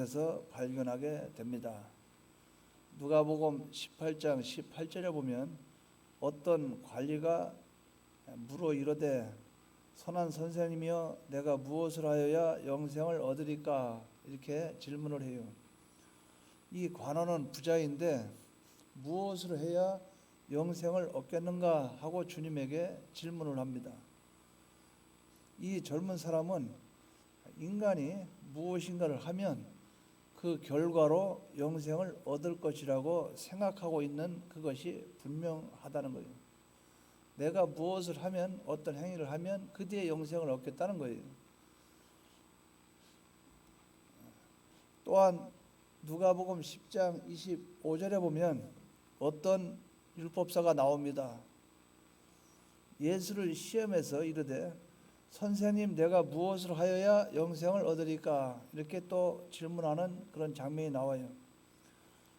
통해서 발견하게 됩니다. 누가복음 18장 18절에 보면 어떤 관리가 물어 이르되 선한 선생님이여 내가 무엇을 하여야 영생을 얻으리까 이렇게 질문을 해요. 이 관원은 부자인데 무엇을 해야 영생을 얻겠는가 하고 주님에게 질문을 합니다. 이 젊은 사람은 인간이 무엇인가를 하면 그 결과로 영생을 얻을 것이라고 생각하고 있는 그것이 분명하다는 거예요. 내가 무엇을 하면, 어떤 행위를 하면 그 뒤에 영생을 얻겠다는 거예요. 또한 누가복음 10장 25절에 보면 어떤 율법사가 나옵니다. 예수를 시험해서 이르되 선생님 내가 무엇을 하여야 영생을 얻으리까 이렇게 또 질문하는 그런 장면이 나와요.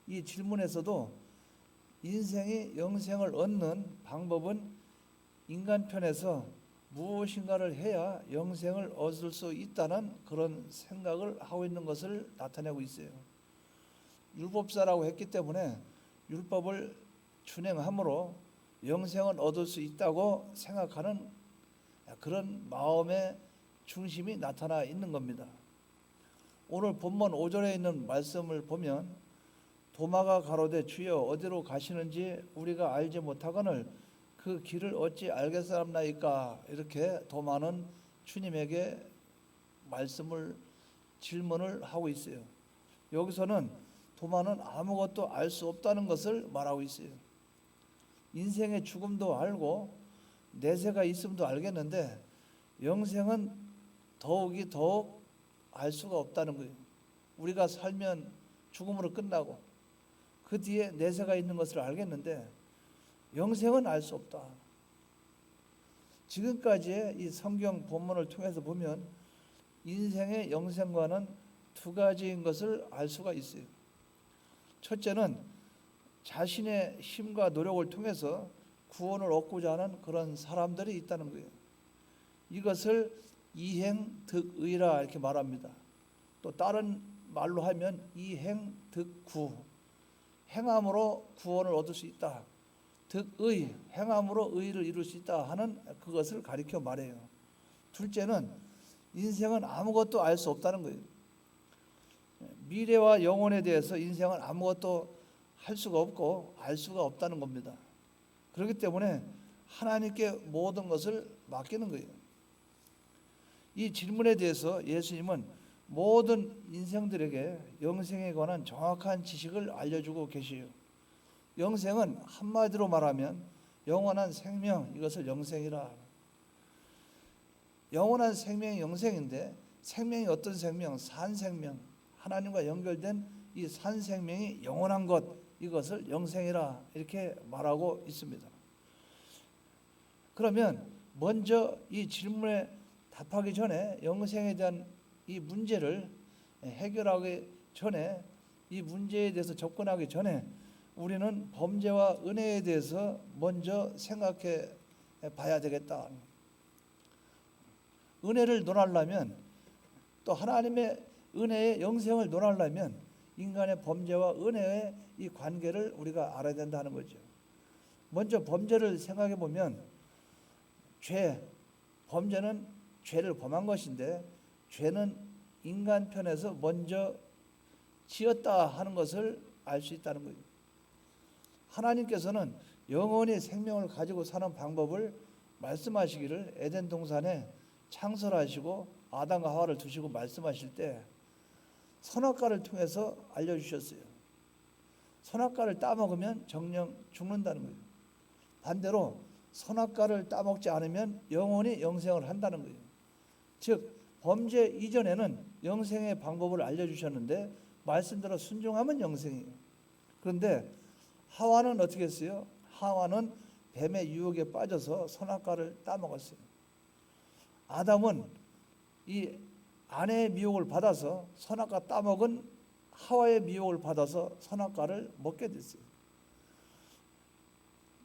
이 질문에서도 인생이 영생을 얻는 방법은 인간 편에서 무엇인가를 해야 영생을 얻을 수 있다는 그런 생각을 하고 있는 것을 나타내고 있어요. 율법사라고 했기 때문에 율법을 준행함으로 영생을 얻을 수 있다고 생각하는 그런 마음의 중심이 나타나 있는 겁니다. 오늘 본문 5절에 있는 말씀을 보면 도마가 가로되 주여 어디로 가시는지 우리가 알지 못하거늘 그 길을 어찌 알겠사옵나이까 이렇게 도마는 주님에게 질문을 하고 있어요. 여기서는 도마는 아무것도 알 수 없다는 것을 말하고 있어요. 인생의 죽음도 알고 내세가 있음도 알겠는데 영생은 더욱 알 수가 없다는 거예요. 우리가 살면 죽음으로 끝나고 그 뒤에 내세가 있는 것을 알겠는데 영생은 알 수 없다. 지금까지의 이 성경 본문을 통해서 보면 인생의 영생과는 두 가지인 것을 알 수가 있어요. 첫째는 자신의 힘과 노력을 통해서 구원을 얻고자 하는 그런 사람들이 있다는 거예요. 이것을 이행득의라 이렇게 말합니다. 또 다른 말로 하면 이행득구, 행함으로 구원을 얻을 수 있다. 득의, 행함으로 의를 이룰 수 있다 하는 그것을 가리켜 말해요. 둘째는 인생은 아무것도 알 수 없다는 거예요. 미래와 영혼에 대해서 인생은 아무것도 할 수가 없고 알 수가 없다는 겁니다. 그렇기 때문에 하나님께 모든 것을 맡기는 거예요. 이 질문에 대해서 예수님은 모든 인생들에게 영생에 관한 정확한 지식을 알려주고 계시요. 영생은 한마디로 말하면 영원한 생명, 이것을 영생이라. 영원한 생명이 영생인데 생명이 어떤 생명? 산 생명. 하나님과 연결된 이 산 생명이 영원한 것, 이것을 영생이라 이렇게 말하고 있습니다. 그러면 먼저 이 질문에 답하기 전에 영생에 대한 이 문제를 해결하기 전에 이 문제에 대해서 접근하기 전에 우리는 범죄와 은혜에 대해서 먼저 생각해 봐야 되겠다. 은혜를 논하려면 또 하나님의 은혜의 영생을 논하려면 인간의 범죄와 은혜의 이 관계를 우리가 알아야 된다는 거죠. 먼저 범죄를 생각해 보면 범죄는 죄를 범한 것인데 죄는 인간 편에서 먼저 지었다 하는 것을 알 수 있다는 거예요. 하나님께서는 영원히 생명을 가지고 사는 방법을 말씀하시기를 에덴 동산에 창설하시고 아담과 하와를 두시고 말씀하실 때 선악과를 통해서 알려주셨어요. 선악과를 따먹으면 정령 죽는다는 거예요. 반대로 선악과를 따먹지 않으면 영원히 영생을 한다는 거예요. 즉 범죄 이전에는 영생의 방법을 알려주셨는데 말씀대로 순종하면 영생이에요. 그런데 하와는 어떻게 했어요? 하와는 뱀의 유혹에 빠져서 선악과를 따먹었어요. 아담은 이 아내의 미혹을 받아서 선악과 따먹은 하와의 미혹을 받아서 선악과를 먹게 됐어요.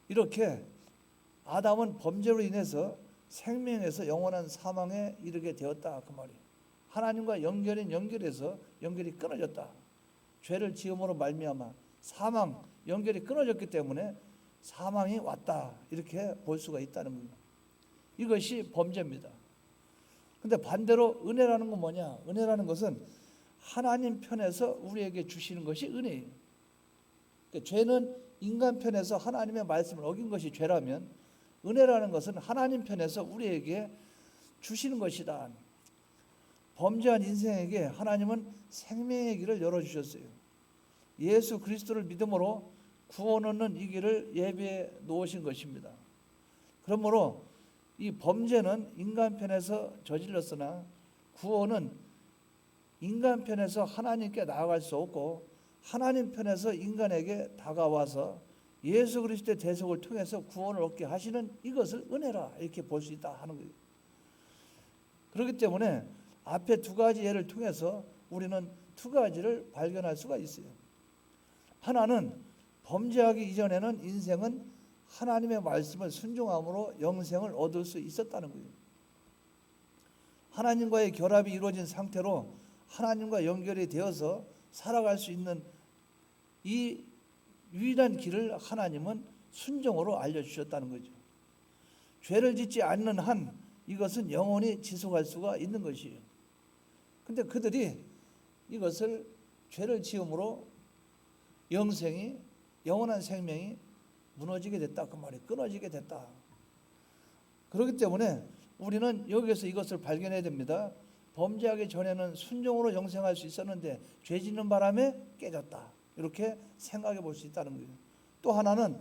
이렇게 아담은 범죄로 인해서 생명에서 영원한 사망에 이르게 되었다 그 말이에요. 하나님과 연결해서 연결이 끊어졌다. 죄를 지음으로 말미암아 사망, 연결이 끊어졌기 때문에 사망이 왔다. 이렇게 볼 수가 있다는 거예요. 이것이 범죄입니다. 근데 반대로 은혜라는 건 뭐냐? 은혜라는 것은 하나님 편에서 우리에게 주시는 것이 은혜예요. 그러니까 죄는 인간 편에서 하나님의 말씀을 어긴 것이 죄라면, 은혜라는 것은 하나님 편에서 우리에게 주시는 것이다. 범죄한 인생에게 하나님은 생명의 길을 열어주셨어요. 예수 그리스도를 믿음으로 구원 얻는 이 길을 예비해 놓으신 것입니다. 그러므로 이 범죄는 인간 편에서 저질렀으나 구원은 인간 편에서 하나님께 나아갈 수 없고 하나님 편에서 인간에게 다가와서 예수 그리스도의 대속을 통해서 구원을 얻게 하시는 이것을 은혜라 이렇게 볼 수 있다 하는 거예요. 그렇기 때문에 앞에 두 가지 예를 통해서 우리는 두 가지를 발견할 수가 있어요. 하나는 범죄하기 이전에는 인생은 하나님의 말씀을 순종함으로 영생을 얻을 수 있었다는 거예요. 하나님과의 결합이 이루어진 상태로 하나님과 연결이 되어서 살아갈 수 있는 이 유일한 길을 하나님은 순종으로 알려주셨다는 거죠. 죄를 짓지 않는 한 이것은 영원히 지속할 수가 있는 것이에요. 근데 그들이 이것을 죄를 지음으로 영생이, 영원한 생명이 무너지게 됐다. 그 말이 끊어지게 됐다. 그렇기 때문에 우리는 여기에서 이것을 발견해야 됩니다. 범죄하기 전에는 순종으로 영생할 수 있었는데 죄 짓는 바람에 깨졌다. 이렇게 생각해 볼 수 있다는 거예요. 또 하나는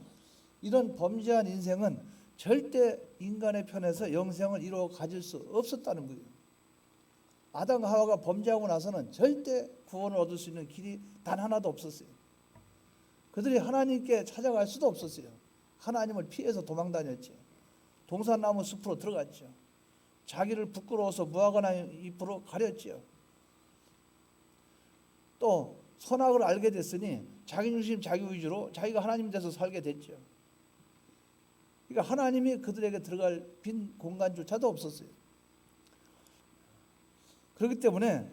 이런 범죄한 인생은 절대 인간의 편에서 영생을 이루어 가질 수 없었다는 거예요. 아담과 하와가 범죄하고 나서는 절대 구원을 얻을 수 있는 길이 단 하나도 없었어요. 그들이 하나님께 찾아갈 수도 없었어요. 하나님을 피해서 도망다녔죠. 동산나무 숲으로 들어갔죠. 자기를 부끄러워서 무화과나무 잎으로 가렸죠. 또 선악을 알게 됐으니 자기 중심 자기 위주로 자기가 하나님 돼서 살게 됐죠. 그러니까 하나님이 그들에게 들어갈 빈 공간조차도 없었어요. 그렇기 때문에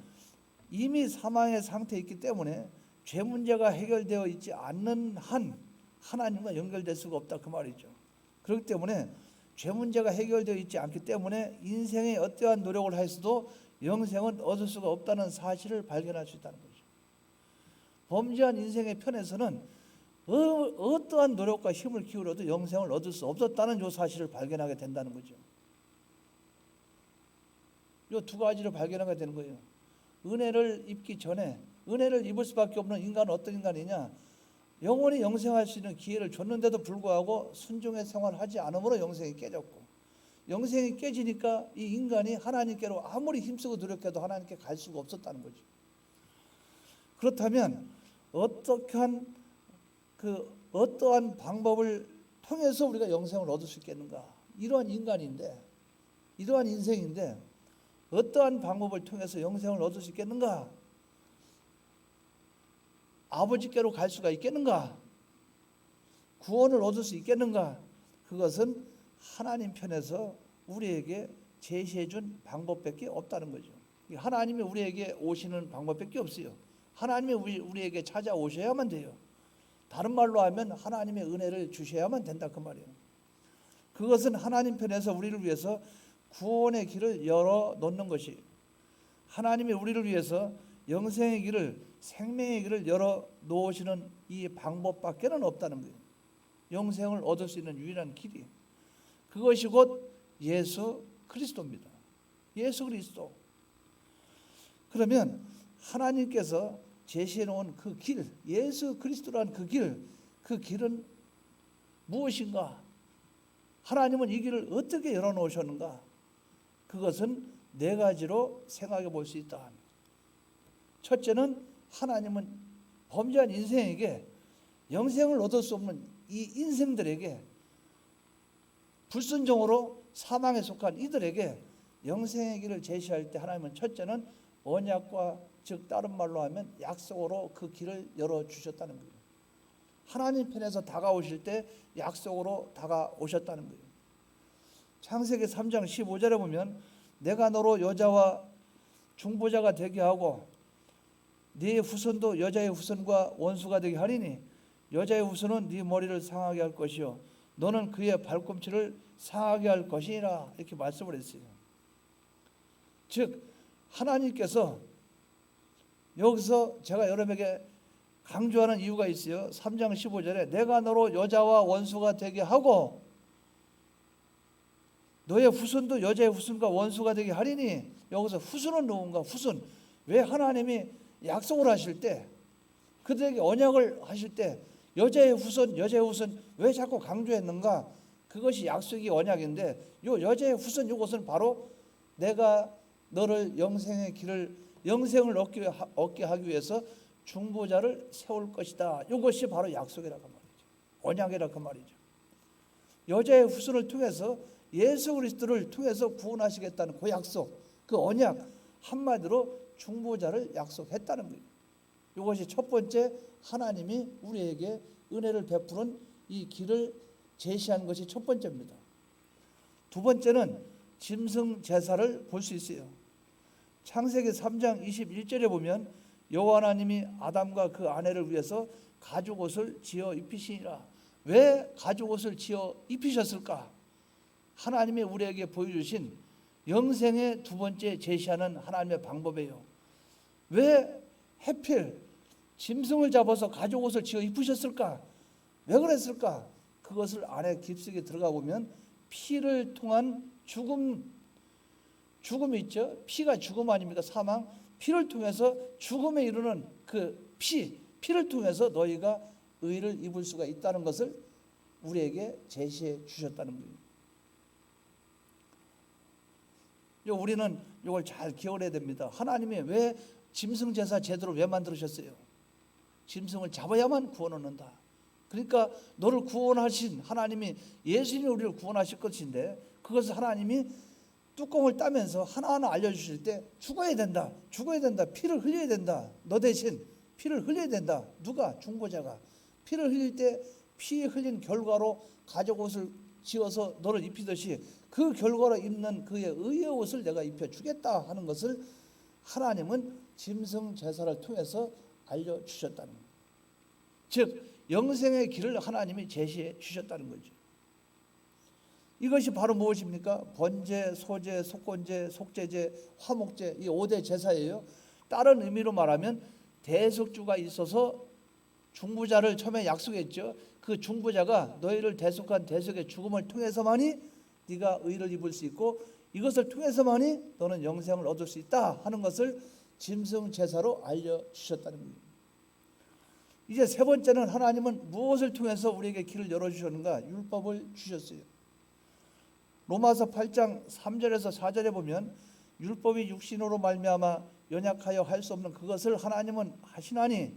이미 사망의 상태에 있기 때문에 죄 문제가 해결되어 있지 않는 한 하나님과 연결될 수가 없다 그 말이죠. 그렇기 때문에 죄 문제가 해결되어 있지 않기 때문에 인생의 어떠한 노력을 하여서도 영생은 얻을 수가 없다는 사실을 발견할 수 있다는 거죠. 범죄한 인생의 편에서는 어떠한 노력과 힘을 기울여도 영생을 얻을 수 없었다는 이 사실을 발견하게 된다는 거죠. 이 두 가지를 발견하게 되는 거예요. 은혜를 입기 전에 은혜를 입을 수밖에 없는 인간은 어떤 인간이냐? 영원히 영생할 수 있는 기회를 줬는데도 불구하고 순종의 생활을 하지 않으므로 영생이 깨졌고, 영생이 깨지니까 이 인간이 하나님께로 아무리 힘쓰고 노력해도 하나님께 갈 수가 없었다는 거죠. 그렇다면 어떠한 방법을 통해서 우리가 영생을 얻을 수 있겠는가? 이러한 인간인데, 이러한 인생인데 어떠한 방법을 통해서 영생을 얻을 수 있겠는가? 아버지께로 갈 수가 있겠는가? 구원을 얻을 수 있겠는가? 그것은 하나님 편에서 우리에게 제시해 준 방법밖에 없다는 거죠. 하나님이 우리에게 오시는 방법밖에 없어요. 하나님이 우리에게 찾아오셔야만 돼요. 다른 말로 하면 하나님의 은혜를 주셔야만 된다 그 말이에요. 그것은 하나님 편에서 우리를 위해서 구원의 길을 열어 놓는 것이, 하나님이 우리를 위해서 영생의 길을, 생명의 길을 열어 놓으시는 이 방법밖에는 없다는 거예요. 영생을 얻을 수 있는 유일한 길이, 그것이 곧 예수 그리스도입니다. 예수 그리스도. 그러면 하나님께서 제시해 놓은 그 길, 예수 그리스도라는 그 길은 무엇인가? 하나님은 이 길을 어떻게 열어 놓으셨는가? 그것은 네 가지로 생각해 볼 수 있다. 첫째는 하나님은 범죄한 인생에게, 영생을 얻을 수 없는 이 인생들에게, 불순종으로 사망에 속한 이들에게 영생의 길을 제시할 때 하나님은 첫째는 언약과, 즉 다른 말로 하면 약속으로 그 길을 열어주셨다는 거예요. 하나님 편에서 다가오실 때 약속으로 다가오셨다는 거예요. 창세기 3장 15절에 보면 내가 너로 여자와 중보자가 되게 하고 네 후손도 여자의 후손과 원수가 되게 하리니 여자의 후손은 네 머리를 상하게 할 것이요 너는 그의 발꿈치를 상하게 할 것이니라 이렇게 말씀을 했어요. 즉 하나님께서 여기서 제가 여러분에게 강조하는 이유가 있어요. 3장 15절에 내가 너로 여자와 원수가 되게 하고 너의 후손도 여자의 후손과 원수가 되게 하리니 여기서 후손은 누군가? 후손. 왜 하나님이 약속을 하실 때 그들에게 언약을 하실 때 여자의 후손 왜 자꾸 강조했는가? 그것이 약속이 언약인데 요 여자의 후손 이것은 바로 내가 너를 영생의 길을 영생을 얻게 하기 위해서 중보자를 세울 것이다. 이것이 바로 약속이라고 말이죠. 언약이라고 말이죠. 여자의 후손을 통해서 예수 그리스도를 통해서 구원하시겠다는 그 약속, 그 언약 한마디로 중보자를 약속했다는 거예요. 이것이 첫 번째 하나님이 우리에게 은혜를 베푸는 이 길을 제시한 것이 첫 번째입니다. 두 번째는 짐승 제사를 볼 수 있어요. 창세기 3장 21절에 보면 여호와 하나님이 아담과 그 아내를 위해서 가죽옷을 지어 입히시니라. 왜 가죽옷을 지어 입히셨을까? 하나님이 우리에게 보여주신 영생의 두 번째 제시하는 하나님의 방법이에요. 왜 하필 짐승을 잡아서 가죽옷을 지어 입히셨을까? 왜 그랬을까? 그것을 안에 깊숙이 들어가 보면 피를 통한 죽음이 있죠. 피가 죽음 아닙니까? 사망. 피를 통해서 죽음에 이르는 그 피를 통해서 너희가 의를 입을 수가 있다는 것을 우리에게 제시해 주셨다는 거예요. 우리는 이걸 잘 기억해야 됩니다. 하나님이 왜 짐승 제사 제도를 왜 만들으셨어요? 짐승을 잡아야만 구원 얻는다. 그러니까 너를 구원하신 하나님이 예수님이 우리를 구원하실 것인데 그것을 하나님이 뚜껑을 따면서 하나하나 알려주실 때 죽어야 된다. 피를 흘려야 된다. 너 대신 피를 흘려야 된다. 누가? 중보자가. 피를 흘릴 때 피 흘린 결과로 가죽옷을 지어서 너를 입히듯이 그 결과로 입는 그의 의의 옷을 내가 입혀주겠다 하는 것을 하나님은 짐승 제사를 통해서 알려주셨다는 거예요. 즉 영생의 길을 하나님이 제시해 주셨다는 거죠. 이것이 바로 무엇입니까? 번제, 소제, 속건제, 속제제, 화목제 이 5대 제사예요. 다른 의미로 말하면 대속주가 있어서 중보자를 처음에 약속했죠. 그 중보자가 너희를 대속한 대속의 죽음을 통해서만이 네가 의를 입을 수 있고 이것을 통해서만이 너는 영생을 얻을 수 있다 하는 것을 짐승 제사로 알려주셨다는 거예요. 이제 세 번째는 하나님은 무엇을 통해서 우리에게 길을 열어주셨는가? 율법을 주셨어요. 로마서 8장 3절에서 4절에 보면 율법이 육신으로 말미암아 연약하여 할 수 없는 그것을 하나님은 하시나니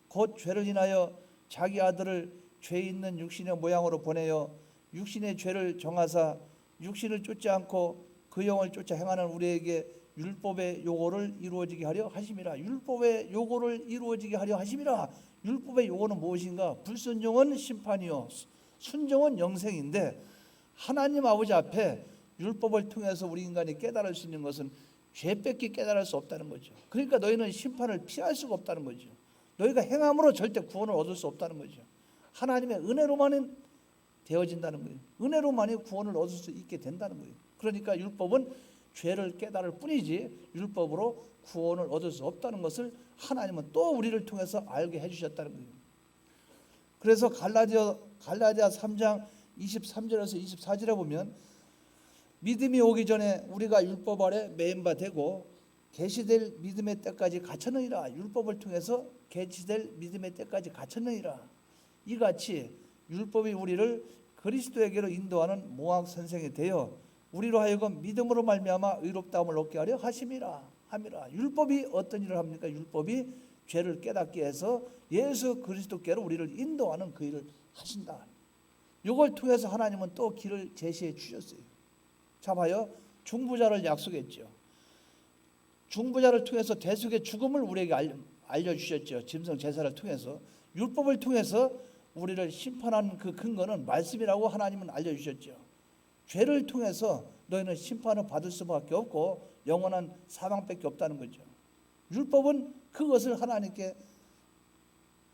곧 죄를 인하여 자기 아들을 죄 있는 육신의 모양으로 보내어 육신의 죄를 정하사 육신을 쫓지 않고 그 영을 쫓아 행하는 우리에게 율법의 요구를 이루어지게 하려 하심이라. 율법의 요구를 이루어지게 하려 하심이라. 율법의 요구는 무엇인가? 불순종은 심판이요 순종은 영생인데 하나님 아버지 앞에 율법을 통해서 우리 인간이 깨달을 수 있는 것은 죄밖에 깨달을 수 없다는 거죠. 그러니까 너희는 심판을 피할 수가 없다는 거죠. 너희가 행함으로 절대 구원을 얻을 수 없다는 거죠. 하나님의 은혜로만 되어진다는 거예요. 은혜로만이 구원을 얻을 수 있게 된다는 거예요. 그러니까 율법은 죄를 깨달을 뿐이지 율법으로 구원을 얻을 수 없다는 것을 하나님은 또 우리를 통해서 알게 해주셨다는 거예요. 그래서 갈라디아 3장 23절에서 24절에 보면 믿음이 오기 전에 우리가 율법 아래 매인 바 되고 계시될 믿음의 때까지 갇혔느니라. 율법을 통해서 계시될 믿음의 때까지 갇혔느니라. 이같이 율법이 우리를 그리스도에게로 인도하는 모학 선생이 되어 우리로 하여금 믿음으로 말미암아 의롭다함을 얻게 하려 하심이라 함이라. 율법이 어떤 일을 합니까? 율법이 죄를 깨닫게 해서 예수 그리스도께로 우리를 인도하는 그 일을 하신다. 이걸 통해서 하나님은 또 길을 제시해 주셨어요. 자 봐요. 중보자를 약속했죠. 중보자를 통해서 대속의 죽음을 우리에게 알려주셨죠. 짐승 제사를 통해서. 율법을 통해서 우리를 심판하는 그 근거는 말씀이라고 하나님은 알려주셨죠. 죄를 통해서 너희는 심판을 받을 수밖에 없고 영원한 사망밖에 없다는 거죠. 율법은 그것을 하나님께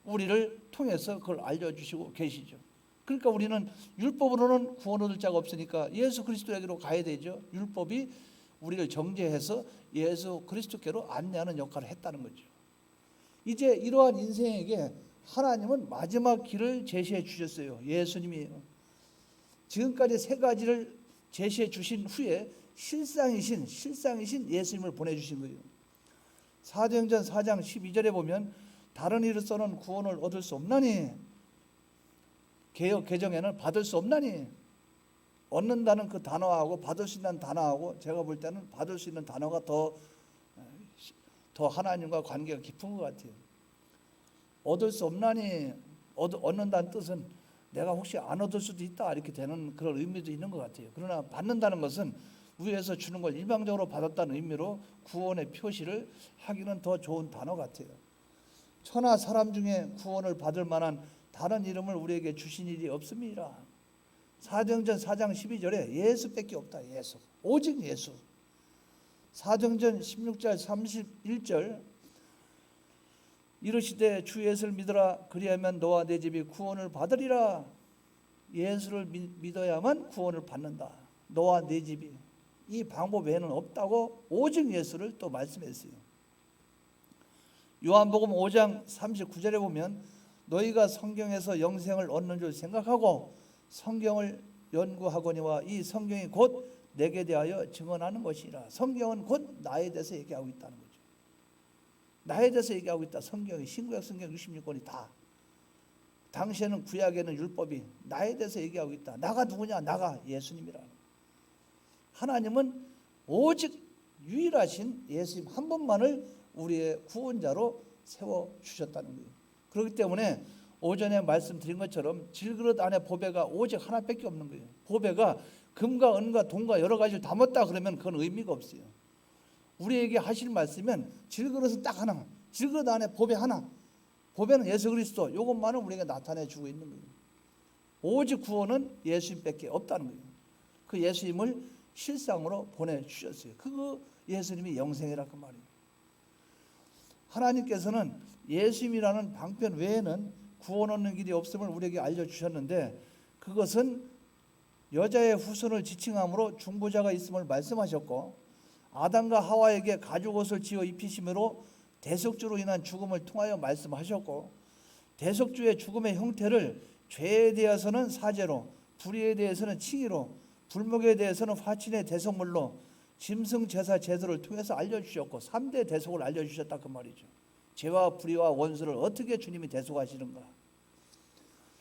우리를 통해서 그걸 알려주시고 계시죠. 그러니까 우리는 율법으로는 구원 얻을 자가 없으니까 예수 그리스도에게로 가야 되죠. 율법이 우리를 정죄해서 예수 그리스도께로 안내하는 역할을 했다는 거죠. 이제 이러한 인생에게 하나님은 마지막 길을 제시해 주셨어요. 예수님이에요. 지금까지 세 가지를 제시해 주신 후에 실상이신 예수님을 보내주신 거예요. 사도행전 4장 12절에 보면 다른 이로서는 구원을 얻을 수 없나니, 개역 개정에는 받을 수 없나니, 얻는다는 그 단어하고 받을 수 있는 단어하고 제가 볼 때는 받을 수 있는 단어가 더 하나님과 관계가 깊은 것 같아요. 얻을 수 없나니, 얻는다는 뜻은 내가 혹시 안 얻을 수도 있다 이렇게 되는 그런 의미도 있는 것 같아요. 그러나 받는다는 것은 위에서 주는 걸 일방적으로 받았다는 의미로 구원의 표시를 하기는 더 좋은 단어 같아요. 천하 사람 중에 구원을 받을 만한 다른 이름을 우리에게 주신 일이 없습니다. 사도행전 4장 12절에 예수밖에 없다. 예수, 오직 예수. 사도행전 16절 31절 이르시되 주 예수를 믿으라 그리하면 너와 내 집이 구원을 받으리라. 예수를 믿어야만 구원을 받는다. 너와 내 집이. 이 방법 외에는 없다고 오직 예수를 또 말씀했어요. 요한복음 5장 39절에 보면 너희가 성경에서 영생을 얻는 줄 생각하고 성경을 연구하거니와 이 성경이 곧 내게 대하여 증언하는 것이라. 성경은 곧 나에 대해서 얘기하고 있다는 거죠. 나에 대해서 얘기하고 있다. 성경이, 신구약 성경 66권이 다. 당시에는 구약에는 율법이 나에 대해서 얘기하고 있다. 나가 누구냐? 나가 예수님이라. 하나님은 오직 유일하신 예수님 한 분만을 우리의 구원자로 세워주셨다는 거예요. 그렇기 때문에 오전에 말씀드린 것처럼 질그릇 안에 보배가 오직 하나밖에 없는 거예요. 보배가 금과 은과 동과 여러 가지를 담았다 그러면 그건 의미가 없어요. 우리에게 하실 말씀은 질그릇은 딱 하나, 질그릇 안에 보배 하나, 보배는 예수 그리스도, 이것만을 우리에게 나타내 주고 있는 거예요. 오직 구원은 예수님밖에 없다는 거예요. 그 예수님을 실상으로 보내주셨어요. 그 예수님이 영생이라 그 말이에요. 하나님께서는 예수님이라는 방편 외에는 구원 얻는 길이 없음을 우리에게 알려주셨는데, 그것은 여자의 후손을 지칭함으로 중보자가 있음을 말씀하셨고, 아담과 하와에게 가죽옷을 지어 입히심으로 대속주로 인한 죽음을 통하여 말씀하셨고, 대속주의 죽음의 형태를 죄에 대해서는 사제로, 불의에 대해서는 칭의로, 불목에 대해서는 화친의 대속물로 짐승 제사 제도를 통해서 알려주셨고 3대 대속을 알려주셨다 그 말이죠. 죄와 불의와 원수를 어떻게 주님이 대속하시는가.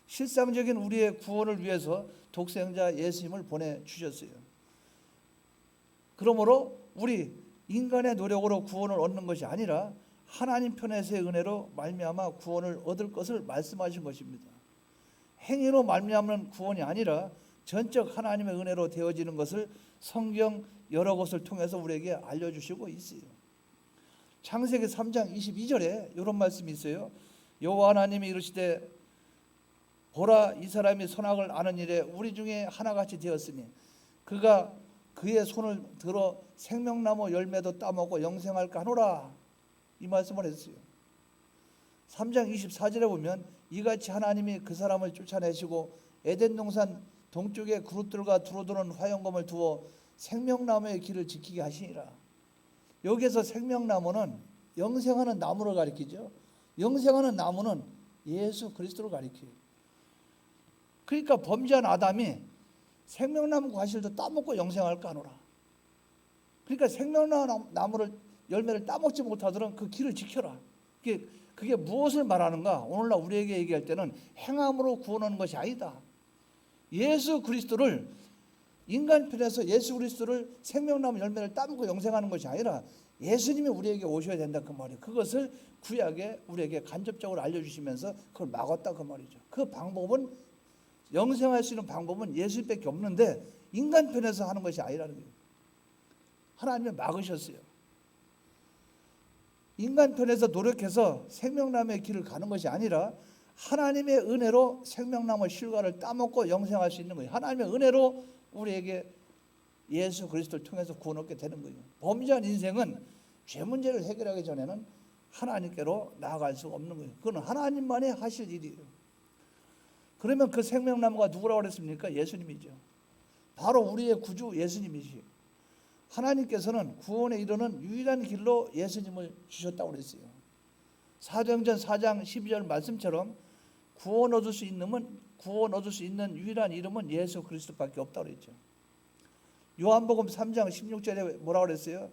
실상적인 우리의 구원을 위해서 독생자 예수님을 보내주셨어요. 그러므로 우리 인간의 노력으로 구원을 얻는 것이 아니라 하나님 편에서의 은혜로 말미암아 구원을 얻을 것을 말씀하신 것입니다. 행위로 말미암는 구원이 아니라 전적 하나님의 은혜로 되어지는 것을 성경 여러 곳을 통해서 우리에게 알려주시고 있어요. 창세기 3장 22절에 이런 말씀이 있어요. 여호와 하나님이 이르시되 보라 이 사람이 선악을 아는 일에 우리 중에 하나같이 되었으니 그가 그의 손을 들어 생명나무 열매도 따먹고 영생할까 하노라. 이 말씀을 했어요. 3장 24절에 보면 이같이 하나님이 그 사람을 쫓아내시고 에덴 동산 동쪽에 그릇들과 두루두는 화영검을 두어 생명나무의 길을 지키게 하시니라. 여기에서 생명나무는 영생하는 나무를 가리키죠. 영생하는 나무는 예수 그리스도를 가리켜요. 그러니까 범죄한 아담이 생명나무 과실도 따먹고 영생할까 하노라. 그러니까 생명나무를 열매를 따먹지 못하도록 그 길을 지켜라. 그게 무엇을 말하는가? 오늘날 우리에게 얘기할 때는 행함으로 구원하는 것이 아니다. 예수 그리스도를 인간 편에서 예수 그리스도를 생명나무 열매를 따먹고 영생하는 것이 아니라 예수님이 우리에게 오셔야 된다 그 말이에요. 그것을 구약에 우리에게 간접적으로 알려주시면서 그걸 막았다 그 말이죠. 그 방법은 영생할 수 있는 방법은 예수님밖에 없는데 인간 편에서 하는 것이 아니라는 거예요. 하나님이 막으셨어요. 인간 편에서 노력해서 생명나무의 길을 가는 것이 아니라 하나님의 은혜로 생명나무 실과를 따먹고 영생할 수 있는 거예요. 하나님의 은혜로 우리에게 예수 그리스도를 통해서 구원 얻게 되는 거예요. 범죄한 인생은 죄 문제를 해결하기 전에는 하나님께로 나아갈 수가 없는 거예요. 그건 하나님만이 하실 일이에요. 그러면 그 생명나무가 누구라고 그랬습니까? 예수님이죠. 바로 우리의 구주 예수님이시요. 하나님께서는 구원에 이르는 유일한 길로 예수님을 주셨다고 그랬어요. 사도행전 4장 12절 말씀처럼 구원 얻을 수 있는 유일한 이름은 예수 그리스도밖에 없다고 그랬죠. 요한복음 3장 16절에 뭐라고 그랬어요?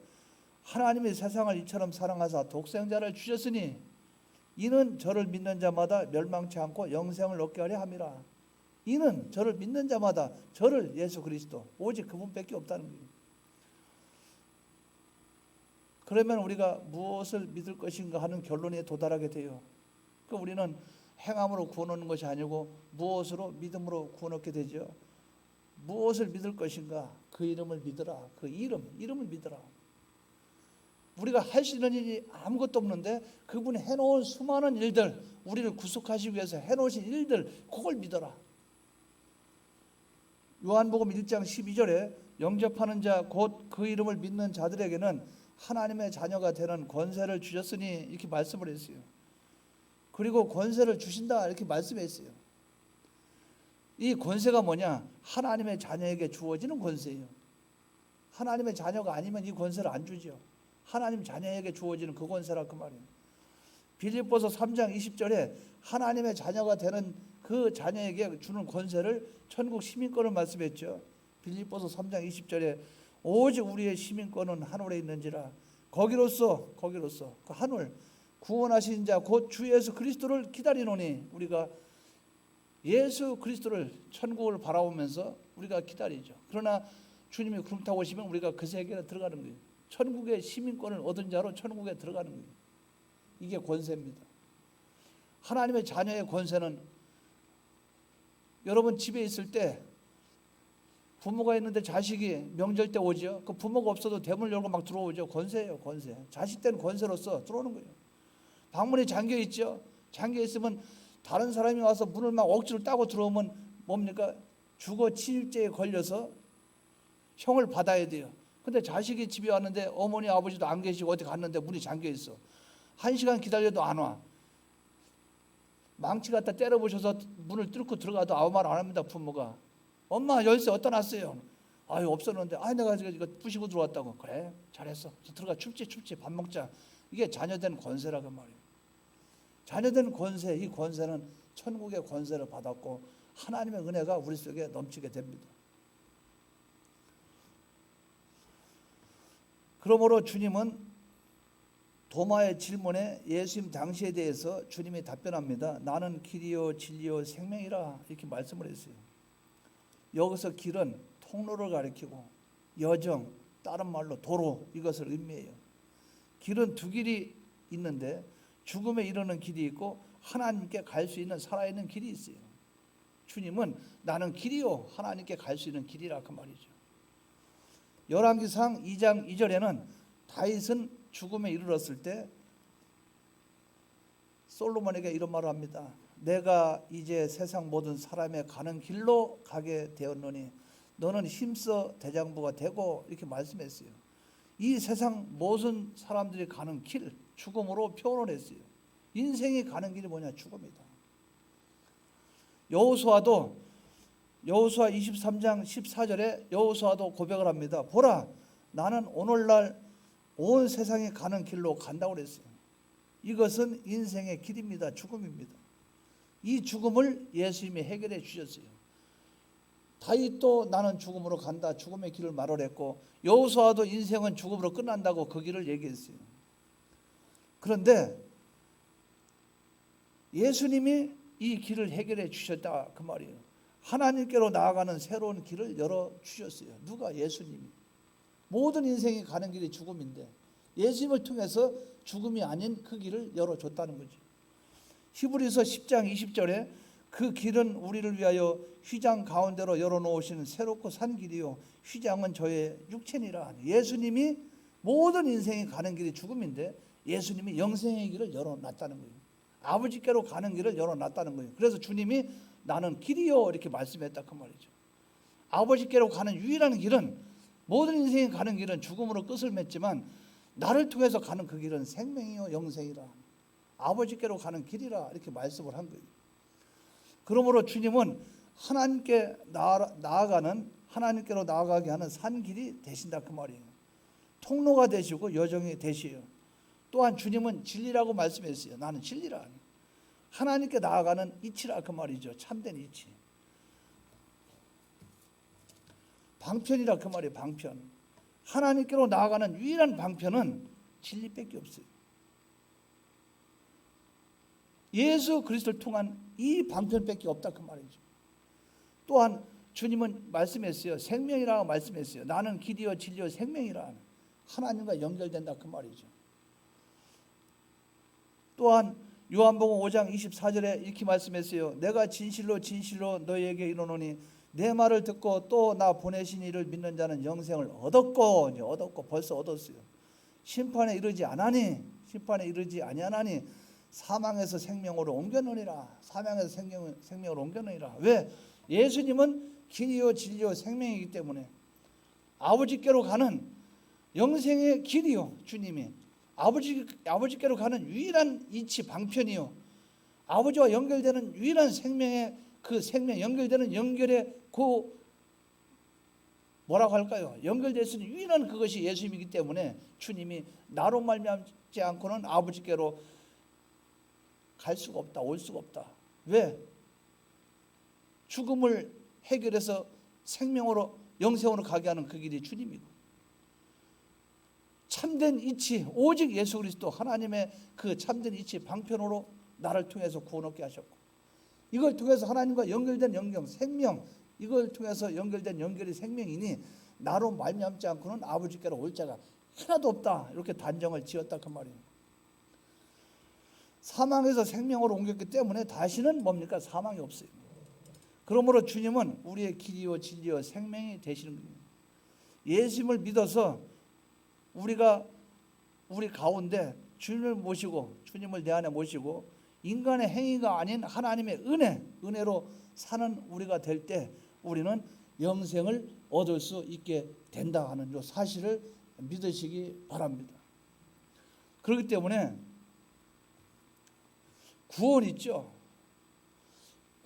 하나님이 세상을 이처럼 사랑하사 독생자를 주셨으니 이는 저를 믿는 자마다 멸망치 않고 영생을 얻게 하려 함이라. 이는 저를 믿는 자마다, 저를 예수 그리스도, 오직 그분밖에 없다는 거예요. 그러면 우리가 무엇을 믿을 것인가 하는 결론에 도달하게 돼요. 그 우리는 행함으로 구원 얻는 것이 아니고 무엇으로? 믿음으로 구원 얻게 되죠. 무엇을 믿을 것인가? 그 이름을 믿으라. 그 이름을 믿으라. 우리가 할 수 있는 일이 아무것도 없는데 그분이 해놓은 수많은 일들, 우리를 구속하시기 위해서 해놓으신 일들, 그걸 믿어라. 요한복음 1장 12절에 영접하는 자 곧 그 이름을 믿는 자들에게는 하나님의 자녀가 되는 권세를 주셨으니 이렇게 말씀을 했어요. 그리고 권세를 주신다 이렇게 말씀했어요. 이 권세가 뭐냐? 하나님의 자녀에게 주어지는 권세예요. 하나님의 자녀가 아니면 이 권세를 안 주죠. 하나님 자녀에게 주어지는 그 권세라 그 말이에요. 빌립보서 3장 20절에 하나님의 자녀가 되는 그 자녀에게 주는 권세를 천국 시민권을 말씀했죠. 빌립보서 3장 20절에 오직 우리의 시민권은 하늘에 있는지라. 거기로서 그 하늘 구원하신 자 곧 주 예수 그리스도를 기다리노니, 우리가 예수 그리스도를 천국을 바라보면서 우리가 기다리죠. 그러나 주님이 구름 타고 오시면 우리가 그 세계로 들어가는 거예요. 천국의 시민권을 얻은 자로 천국에 들어가는 거예요. 이게 권세입니다. 하나님의 자녀의 권세는, 여러분 집에 있을 때 부모가 있는데 자식이 명절 때 오죠. 그 부모가 없어도 대문 열고 막 들어오죠. 권세예요, 권세. 자식 때는 권세로서 들어오는 거예요. 방문이 잠겨 있죠. 잠겨 있으면 다른 사람이 와서 문을 막 억지로 따고 들어오면 뭡니까? 주거 침입죄에 걸려서 형을 받아야 돼요. 근데 자식이 집에 왔는데 어머니 아버지도 안 계시고 어디 갔는데 문이 잠겨 있어. 1시간 기다려도 안 와. 망치 갖다 때려보셔서 문을 뚫고 들어가도 아무 말 안 합니다. 부모가. 엄마 열쇠 어디다 놨어요? 아유 없었는데. 내가 이거 부시고 들어왔다고. 그래 잘했어. 들어가. 춥지 밥 먹자. 이게 자녀된 권세라고 말이에요. 자녀된 권세, 이 권세는 천국의 권세를 받았고 하나님의 은혜가 우리 속에 넘치게 됩니다. 그러므로 주님은 도마의 질문에 예수님 당시에 대해서 주님이 답변합니다. 나는 길이요 진리요 생명이라 이렇게 말씀을 했어요. 여기서 길은 통로를 가리키고 여정, 다른 말로 도로, 이것을 의미해요. 길은 두 길이 있는데 죽음에 이르는 길이 있고 하나님께 갈 수 있는 살아있는 길이 있어요. 주님은 나는 길이요 하나님께 갈 수 있는 길이라 그 말이죠. 열왕기상 2장 2절에는 다윗은 죽음에 이르렀을 때 솔로몬에게 이런 말을 합니다. 내가 이제 세상 모든 사람의 가는 길로 가게 되었노니 너는 힘써 대장부가 되고 이렇게 말씀했어요. 이 세상 모든 사람들이 가는 길, 죽음으로 표현을 했어요. 인생이 가는 길이 뭐냐? 죽음이다. 여호수아 23장 14절에 여호수아도 고백을 합니다. 보라, 나는 오늘날 온 세상이 가는 길로 간다고 그랬어요. 이것은 인생의 길입니다. 죽음입니다. 이 죽음을 예수님이 해결해 주셨어요. 다윗도 나는 죽음으로 간다, 죽음의 길을 말을 했고, 여호수아도 인생은 죽음으로 끝난다고 그 길을 얘기했어요. 그런데 예수님이 이 길을 해결해 주셨다 그 말이에요. 하나님께로 나아가는 새로운 길을 열어 주셨어요. 누가? 예수님이. 모든 인생이 가는 길이 죽음인데 예수님을 통해서 죽음이 아닌 그 길을 열어줬다는 거죠. 히브리서 10장 20절에 그 길은 우리를 위하여 휘장 가운데로 열어놓으시는 새롭고 산 길이요 휘장은 저의 육체니라. 예수님이 모든 인생이 가는 길이 죽음인데 예수님이 영생의 길을 열어놨다는 거예요. 아버지께로 가는 길을 열어놨다는 거예요. 그래서 주님이 나는 길이요 이렇게 말씀했다 그 말이죠. 아버지께로 가는 유일한 길은 모든 인생이 가는 길은 죽음으로 끝을 맺지만 나를 통해서 가는 그 길은 생명이요 영생이라, 아버지께로 가는 길이라, 이렇게 말씀을 한 거예요. 그러므로 주님은 하나님께 나아가는, 하나님께로 나아가게 하는 산 길이 되신다 그 말이에요. 통로가 되시고 여정이 되시요. 또한 주님은 진리라고 말씀했어요. 나는 진리라, 하나님께 나아가는 이치라 그 말이죠. 참된 이치. 방편이라 그 말이에요. 방편. 하나님께로 나아가는 유일한 방편은 진리밖에 없어요. 예수 그리스도를 통한 이 방편밖에 없다 그 말이죠. 또한 주님은 말씀했어요. 생명이라고 말씀했어요. 나는 길이요 진리요 생명이라, 하나님과 연결된다 그 말이죠. 또한 요한복음 5장 24절에 이렇게 말씀했어요. 내가 진실로 진실로 너희에게 이르노니 내 말을 듣고 또 나 보내신 이를 믿는 자는 영생을 얻었고 벌써 얻었어요. 심판에 이르지 아니하니 사망에서 생명으로 옮겨놓으리라. 사망에서 생명으로 옮겨놓으리라. 왜? 예수님은 길이요 진리요 생명이기 때문에 아버지께로 가는 영생의 길이요, 주님이 아버지께로 가는 유일한 이치 방편이요, 아버지와 연결되는 유일한 생명의 그 생명, 연결되는 연결의 그 뭐라고 할까요? 연결될 수 있는 유일한 그것이 예수님이기 때문에 주님이 나로 말미암지 않고는 아버지께로 갈 수가 없다, 올 수가 없다. 왜? 죽음을 해결해서 생명으로 영생으로 가게 하는 그 길이 주님이고, 참된 이치 오직 예수 그리스도 하나님의 그 참된 이치 방편으로 나를 통해서 구원 얻게 하셨고, 이걸 통해서 하나님과 연결된 연결 생명, 이걸 통해서 연결된 연결이 생명이니 나로 말미암지 않고는 아버지께로 올 자가 하나도 없다, 이렇게 단정을 지었다 그 말이에요. 사망에서 생명으로 옮겼기 때문에 다시는 뭡니까? 사망이 없어요. 그러므로 주님은 우리의 길이요 진리요 생명이 되시는 겁니다. 예수님을 믿어서 우리가 우리 가운데 주님을 모시고, 주님을 내 안에 모시고 인간의 행위가 아닌 하나님의 은혜로 사는 우리가 될 때 우리는 영생을 얻을 수 있게 된다 하는 이 사실을 믿으시기 바랍니다. 그렇기 때문에 구원 있죠.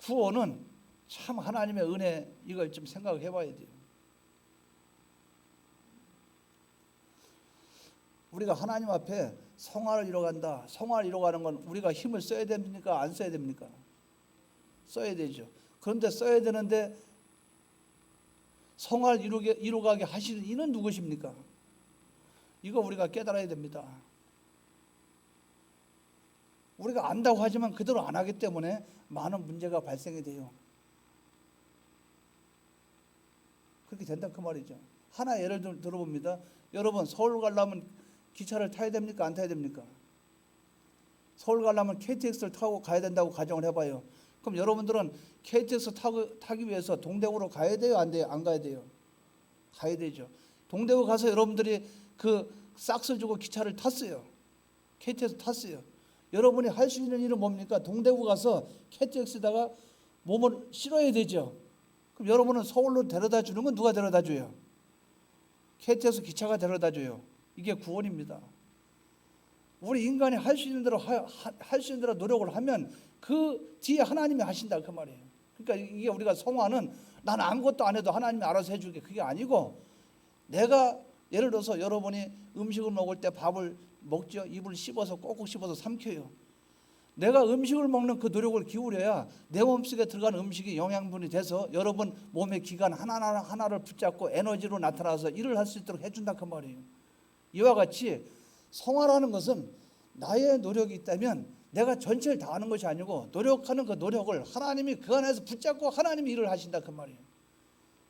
구원은 참 하나님의 은혜, 이걸 좀 생각해 봐야 돼요. 우리가 하나님 앞에 성화를 이뤄간다. 성화를 이뤄가는 건 우리가 힘을 써야 됩니까? 안 써야 됩니까? 써야 되죠. 그런데 써야 되는데 성화를 이루가게 하시는 이는 누구십니까? 이거 우리가 깨달아야 됩니다. 우리가 안다고 하지만 그대로 안 하기 때문에 많은 문제가 발생이 돼요. 그렇게 된다 그 말이죠. 하나 예를 들어봅니다. 여러분, 서울 가려면 기차를 타야 됩니까? 안 타야 됩니까? 서울 가려면 KTX를 타고 가야 된다고 가정을 해봐요. 그럼 여러분들은 KTX 타기 위해서 동대구로 가야 돼요? 안 돼요? 안 가야 돼요? 가야 되죠. 동대구 가서 여러분들이 그 싹스 주고 기차를 탔어요. KTX 탔어요. 여러분이 할 수 있는 일은 뭡니까? 동대구 가서 KTX에다가 몸을 실어야 되죠. 그럼 여러분은 서울로 데려다 주는 건 누가 데려다 줘요? KTX 기차가 데려다 줘요. 이게 구원입니다. 우리 인간이 할 수 있는 대로 노력을 하면 그 뒤에 하나님이 하신다 그 말이에요. 그러니까 이게 우리가 성화는 나는 아무것도 안 해도 하나님이 알아서 해줄게, 그게 아니고, 내가 예를 들어서 여러분이 음식을 먹을 때 밥을 먹죠. 입을 씹어서 꼭꼭 씹어서 삼켜요. 내가 음식을 먹는 그 노력을 기울여야 내 몸속에 들어가는 음식이 영양분이 돼서 여러분 몸의 기관 하나를 붙잡고 에너지로 나타나서 일을 할 수 있도록 해준다 그 말이에요. 이와 같이 성화라는 것은 나의 노력이 있다면 내가 전체를 다 하는 것이 아니고 노력하는 그 노력을 하나님이 그 안에서 붙잡고 하나님이 일을 하신다 그 말이에요.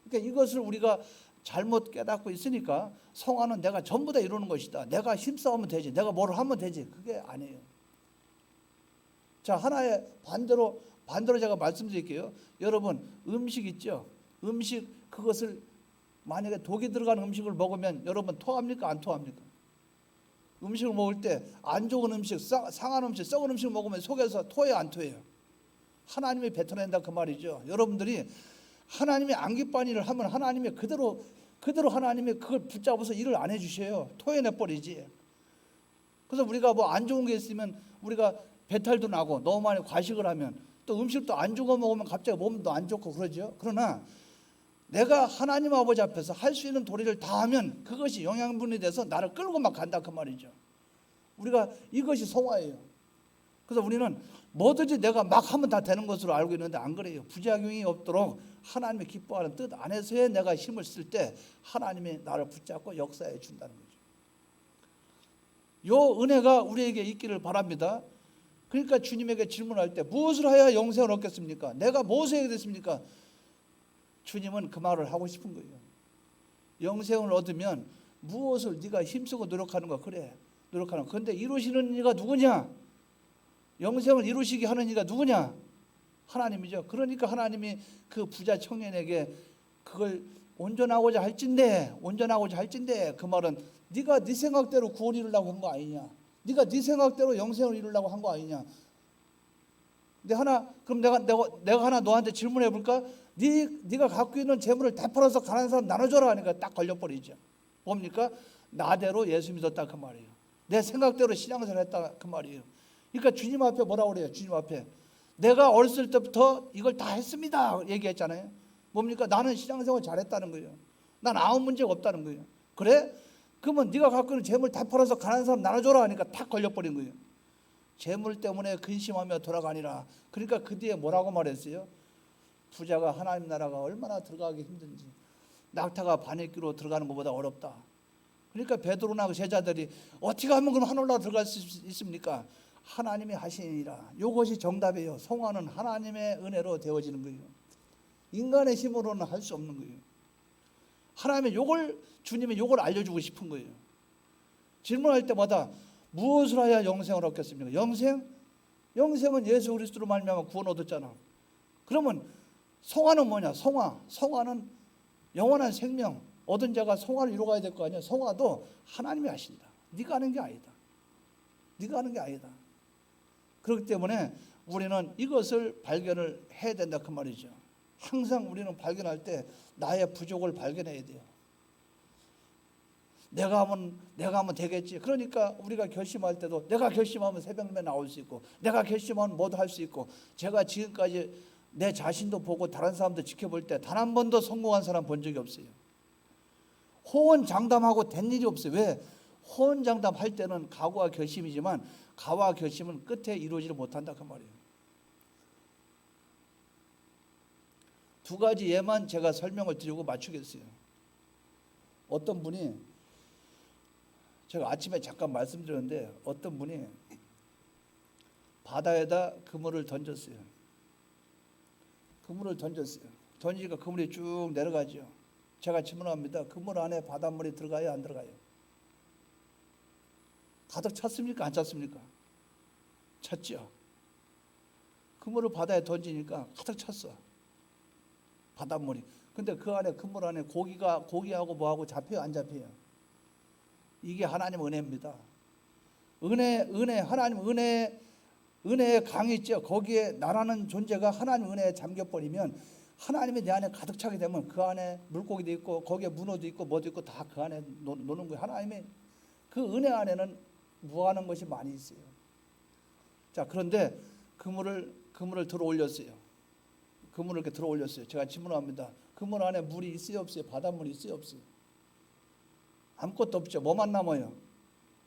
그러니까 이것을 우리가 잘못 깨닫고 있으니까 성화는 내가 전부 다 이루는 것이다, 내가 힘싸우면 되지, 내가 뭘 하면 되지, 그게 아니에요. 자, 하나의 반대로 제가 말씀드릴게요. 여러분, 음식 있죠? 음식, 그것을 만약에 독이 들어간 음식을 먹으면 여러분 토합니까? 안 토합니까? 음식을 먹을 때 안 좋은 음식, 상한 음식, 썩은 음식 먹으면 속에서 토해요, 안 토해요? 하나님이 뱉어낸다 그 말이죠. 여러분들이 하나님이 안 기뻐하는 일을 하면 하나님이 그대로 그대로 하나님이 그걸 붙잡아서 일을 안 해주셔요. 토해내 버리지. 그래서 우리가 뭐 안 좋은 게 있으면 우리가 배탈도 나고 너무 많이 과식을 하면 또 음식도 안 좋은 거 먹으면 갑자기 몸도 안 좋고 그러죠. 그러나 내가 하나님 아버지 앞에서 할 수 있는 도리를 다 하면 그것이 영양분이 돼서 나를 끌고 막 간다 그 말이죠. 우리가 이것이 성화예요. 그래서 우리는 뭐든지 내가 막 하면 다 되는 것으로 알고 있는데 안 그래요. 부작용이 없도록 하나님이 기뻐하는 뜻 안에서의 내가 힘을 쓸 때 하나님이 나를 붙잡고 역사해 준다는 거죠. 요 은혜가 우리에게 있기를 바랍니다. 그러니까 주님에게 질문할 때 무엇을 하여야 영생을 얻겠습니까? 내가 무엇을 해야 됐습니까? 주님은 그 말을 하고 싶은 거예요. 영생을 얻으면 무엇을 네가 힘쓰고 노력하는 거 그래. 노력하는 거. 그런데 이루시는 이가 누구냐? 영생을 이루시게 하는 이가 누구냐? 하나님이죠. 그러니까 하나님이 그 부자 청년에게 그걸 온전하고자 할진대 그 말은 네가 네 생각대로 구원 이루려고 한 거 아니냐? 네가 네 생각대로 영생을 이루려고 한 거 아니냐? 그럼 내가 하나 너한테 질문해 볼까? 네가 갖고 있는 재물을 다 팔아서 가난한 사람 나눠줘라 하니까 딱 걸려버리죠. 뭡니까? 나대로 예수 믿었다 그 말이에요. 내 생각대로 신앙생활 했다 그 말이에요. 그러니까 주님 앞에 뭐라고 그래요? 주님 앞에 내가 어렸을 때부터 이걸 다 했습니다 얘기했잖아요. 뭡니까? 나는 신앙생활 잘했다는 거예요. 난 아무 문제가 없다는 거예요. 그래? 그러면 네가 갖고 있는 재물 다 팔아서 가난한 사람 나눠줘라 하니까 탁 걸려버린 거예요. 재물 때문에 근심하며 돌아가니라. 그러니까 그 뒤에 뭐라고 말했어요? 부자가 하나님 나라가 얼마나 들어가기 힘든지, 낙타가 바늘기로 들어가는 것보다 어렵다. 그러니까 베드로나 그 제자들이 어떻게 하면 그럼 하늘나라 들어갈 수 있습니까? 하나님이 하시니라. 이것이 정답이에요. 성화는 하나님의 은혜로 되어지는 거예요. 인간의 힘으로는 할 수 없는 거예요. 하나님의 주님의 요걸 알려주고 싶은 거예요. 질문할 때마다 무엇을 해야 영생을 얻겠습니까? 영생은 예수 그리스도로 말미암아 구원 얻었잖아. 그러면 성화는 뭐냐? 성화는 영원한 생명 얻은 자가 성화를 이루어가야 될 거 아니야. 성화도 하나님이 하신다. 네가 하는 게 아니다. 그렇기 때문에 우리는 이것을 발견을 해야 된다 그 말이죠. 항상 우리는 발견할 때 나의 부족을 발견해야 돼요. 내가 하면 되겠지. 그러니까 우리가 결심할 때도 내가 결심하면 새벽에 나올 수 있고, 내가 결심하면 뭐도 할 수 있고, 제가 지금까지 내 자신도 보고 다른 사람도 지켜볼 때 단 한 번도 성공한 사람 본 적이 없어요. 호언장담하고 된 일이 없어요. 왜? 호언장담할 때는 각오와 결심이지만 각오와 결심은 끝에 이루어지지 못한다 그 말이에요. 두 가지 예만 제가 설명을 드리고 맞추겠어요. 어떤 분이, 제가 아침에 잠깐 말씀드렸는데 어떤 분이 바다에다 그물을 던졌어요. 던지니까 그물이 쭉 내려가죠. 제가 질문합니다. 그물 안에 바닷물이 들어가요, 안 들어가요? 가득 찼습니까, 안 찼습니까? 찼죠. 그물을 바다에 던지니까 가득 찼어, 바닷물이. 근데 그 안에, 그물 안에 고기하고 뭐하고 잡혀요, 안 잡혀요? 이게 하나님 은혜입니다. 하나님 은혜의 강이 있죠. 거기에 나라는 존재가 하나님 은혜에 잠겨버리면, 하나님이 내 안에 가득 차게 되면 그 안에 물고기도 있고 거기에 문어도 있고 뭐도 있고 다 그 안에 노는 거예요. 하나님의 그 은혜 안에는 무한한 것이 많이 있어요. 자, 그런데 그물을 들어 올렸어요. 그물을 이렇게 들어 올렸어요. 제가 질문합니다. 그물 안에 물이 있어요, 없어요? 바닷물이 있어요, 없어요? 아무것도 없죠. 뭐만 남아요?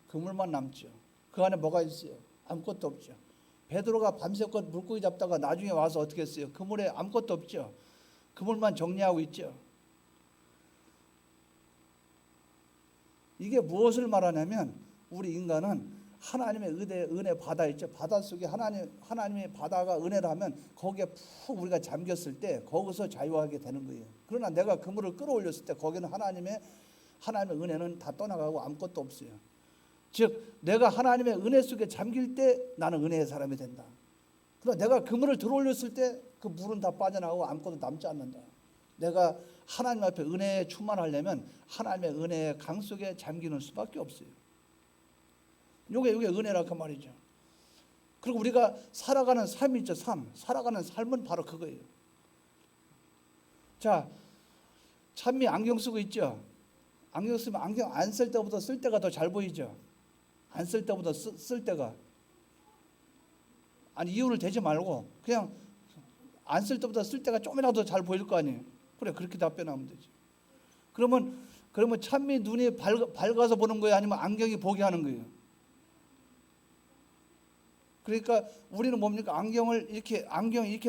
그물만 남죠. 그 안에 뭐가 있어요? 아무것도 없죠. 베드로가 밤새껏 물고기 잡다가 나중에 와서 어떻게 했어요? 그물에 아무것도 없죠. 그물만 정리하고 있죠. 이게 무엇을 말하냐면, 우리 인간은 하나님의 은혜 바다 있죠. 바다 속에 하나님의 바다가 은혜라면 거기에 푹 우리가 잠겼을 때 거기서 자유하게 되는 거예요. 그러나 내가 그물을 끌어올렸을 때 거기는 하나님의 은혜는 다 떠나가고 아무것도 없어요. 즉 내가 하나님의 은혜 속에 잠길 때 나는 은혜의 사람이 된다. 그러나 내가 그물을 들어올렸을 때 그 물은 다 빠져나가고 아무것도 남지 않는다. 내가 하나님 앞에 은혜에 충만하려면 하나님의 은혜의 강 속에 잠기는 수밖에 없어요. 이게 은혜라 그 말이죠. 그리고 우리가 살아가는 삶이 있죠. 살아가는 삶은 바로 그거예요. 자, 찬미 안경 쓰고 있죠. 안경 쓰면 안경 안 쓸 때보다 쓸 때가 더 잘 보이죠. 안 쓸 때보다 쓸 때가. 아니 이유를 대지 말고 그냥 안 쓸 때보다 쓸 때가 좀이라도 잘 보일 거 아니에요. 그래 그렇게 답변하면 되지. 그러면 찬미 눈이 밝아서 보는 거예요? 아니면 안경이 보게 하는 거예요? 그러니까 우리는 뭡니까? 안경 이렇게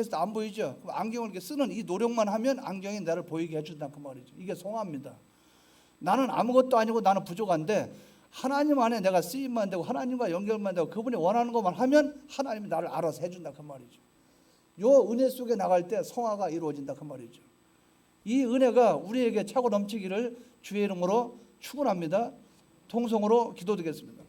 해서 안 보이죠? 그럼 안경을 이렇게 쓰는 이 노력만 하면 안경이 나를 보이게 해준다 그 말이죠. 이게 송합니다. 나는 아무것도 아니고 나는 부족한데 하나님 안에 내가 쓰임만 되고 하나님과 연결만 되고 그분이 원하는 것만 하면 하나님이 나를 알아서 해준다 그 말이죠. 요 은혜 속에 나갈 때 성화가 이루어진다 그 말이죠. 이 은혜가 우리에게 차고 넘치기를 주의 이름으로 축원합니다. 통성으로 기도드리겠습니다.